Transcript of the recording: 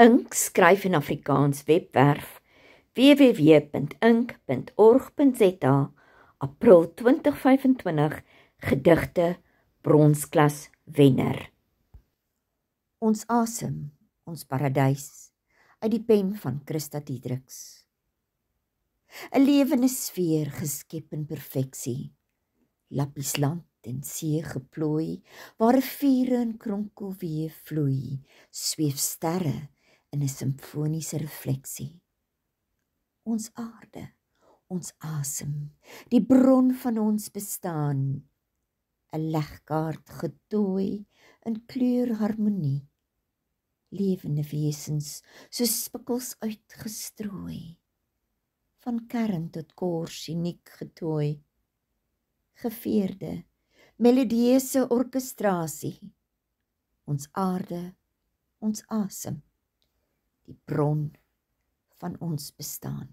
Ink skryf in Afrikaans webwerf www.ink.org.za April 2025 gedigte bronsklas wenner. Ons asem, ons paradys, uit die pen van Christa Diedriks. 'n lewende sfeer geskep in perfeksie, lappiesland en see geplooi, waar riviere in kronkelweë vloei, sweef sterre in 'n simfoniese refleksie. Ons aarde, ons asem, die bron van ons bestaan, 'n legkaart getooi in kleurharmonie, lewende wesens soos spikkels uitgestrooi, van kern tot kors uniek getooi, geveerde, melodieuse orkestrasie, ons aarde, ons asem, die bron van ons bestaan.